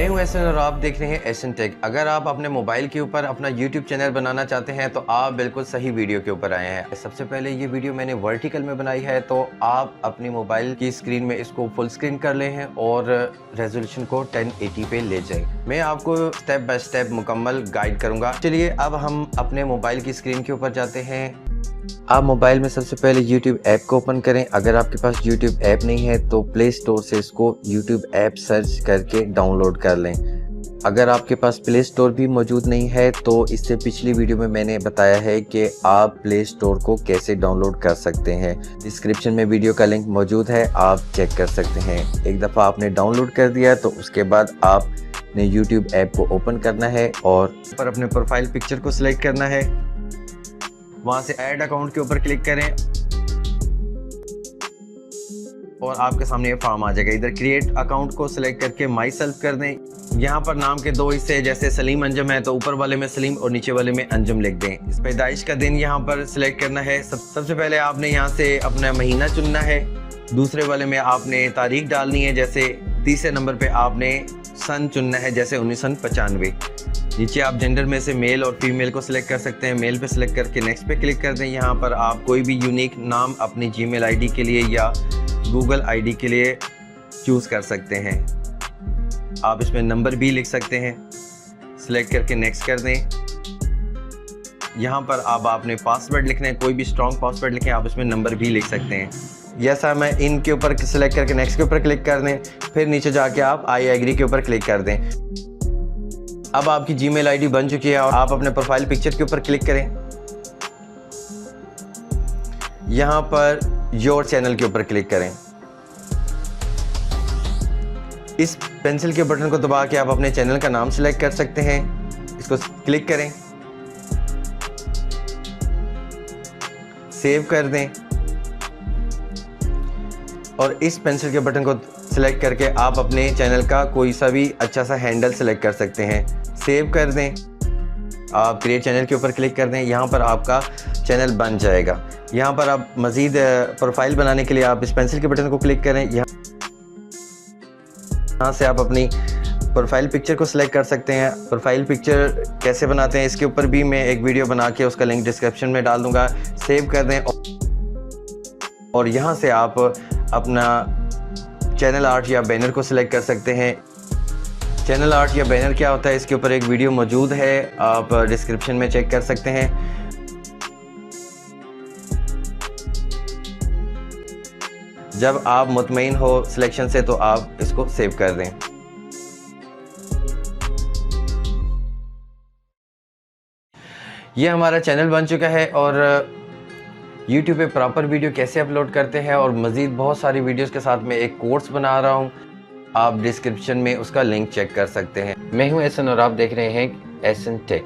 मैं हूं एसन और आप देख रहे हैं एसन टेक। अगर आप अपने मोबाइल के ऊपर अपना यूट्यूब चैनल बनाना चाहते हैं तो आप बिल्कुल सही वीडियो के ऊपर आए हैं। सबसे पहले ये वीडियो मैंने वर्टिकल में बनाई है, तो आप अपनी मोबाइल की स्क्रीन में इसको फुल स्क्रीन कर ले हैं और रेजोल्यूशन को 1080 पे ले जाएं। मैं आपको स्टेप बाय स्टेप मुकम्मल गाइड करूंगा। चलिए अब हम अपने मोबाइल की स्क्रीन के ऊपर जाते हैं। आप मोबाइल में सबसे पहले YouTube ऐप को ओपन करें। अगर आपके पास YouTube ऐप नहीं है तो प्ले स्टोर से इसको YouTube ऐप सर्च करके डाउनलोड कर लें। अगर आपके पास प्ले स्टोर भी मौजूद नहीं है तो इससे पिछली वीडियो में मैंने बताया है कि आप प्ले स्टोर को कैसे डाउनलोड कर सकते हैं। डिस्क्रिप्शन में वीडियो का लिंक मौजूद है, आप चेक कर सकते हैं। एक दफ़ा आपने डाउनलोड कर दिया तो उसके बाद आपने YouTube ऐप को ओपन करना है और पर अपने प्रोफाइल पिक्चर को सिलेक्ट करना है। वहां से ऐड अकाउंट के ऊपर क्लिक करें और आपके सामने ये फॉर्म आ जाएगा। इधर क्रिएट अकाउंट को सिलेक्ट करके माई सेल्फ कर दें। यहाँ पर नाम के दो हिस्से, जैसे सलीम अंजम है तो ऊपर वाले में सलीम और नीचे वाले में अंजम लिख दें। इस पैदाइश का दिन यहाँ पर सिलेक्ट करना है। सबसे पहले आपने यहाँ से अपना महीना चुनना है। दूसरे वाले में आपने तारीख डालनी है, जैसे तीसरे नंबर पे आपने सन चुनना है, जैसे 1995। नीचे आप जेंडर में से मेल और फीमेल को सिलेक्ट कर सकते हैं। मेल पे सिलेक्ट करके नेक्स्ट पे क्लिक कर दें। यहाँ पर आप कोई भी यूनिक नाम अपनी जीमेल आईडी के लिए या गूगल आईडी के लिए चूज़ कर सकते हैं। आप इसमें नंबर भी लिख सकते हैं। सिलेक्ट करके नेक्स्ट कर दें। यहाँ पर आप अपने पासवर्ड लिखना है, कोई भी स्ट्रॉन्ग पासवर्ड लिखें। आप इसमें नंबर भी लिख सकते हैं। जैसा मैं इनके ऊपर सिलेक्ट करके नेक्स्ट के ऊपर क्लिक कर दें। फिर नीचे जाके आप आई एग्री के ऊपर क्लिक कर दें। अब आपकी जीमेल आईडी बन चुकी है और आप अपने प्रोफाइल पिक्चर के ऊपर क्लिक करें। यहां पर योर चैनल के ऊपर क्लिक करें। इस पेंसिल के बटन को दबा के आप अपने चैनल का नाम सिलेक्ट कर सकते हैं। इसको क्लिक करें, सेव कर दें और इस पेंसिल के बटन को सिलेक्ट करके आप अपने चैनल का कोई सा भी अच्छा सा हैंडल सिलेक्ट कर सकते हैं। सेव कर दें। आप क्रिएट चैनल के ऊपर क्लिक कर दें। यहाँ पर आपका चैनल बन जाएगा। यहाँ पर आप मज़ीद प्रोफाइल बनाने के लिए आप इस पेंसिल के बटन को क्लिक करें। यहाँ से आप अपनी प्रोफाइल पिक्चर को सिलेक्ट कर सकते हैं। प्रोफाइल पिक्चर कैसे बनाते हैं इसके ऊपर भी मैं एक वीडियो बना के उसका लिंक डिस्क्रिप्शन में डाल दूँगा। सेव कर दें और यहाँ से आप अपना चैनल आर्ट या बैनर को सिलेक्ट कर सकते हैं। चैनल आर्ट या बैनर क्या होता है इसके ऊपर एक वीडियो मौजूद है, आप डिस्क्रिप्शन में चेक कर सकते हैं। जब आप मुतमईन हो सिलेक्शन से तो आप इसको सेव कर दें। ये हमारा चैनल बन चुका है और YouTube पे प्रॉपर वीडियो कैसे अपलोड करते हैं और मज़ीद बहुत सारी वीडियोस के साथ मैं एक कोर्स बना रहा हूँ। आप डिस्क्रिप्शन में उसका लिंक चेक कर सकते हैं। मैं हूँ एसन और आप देख रहे हैं एसन टेक।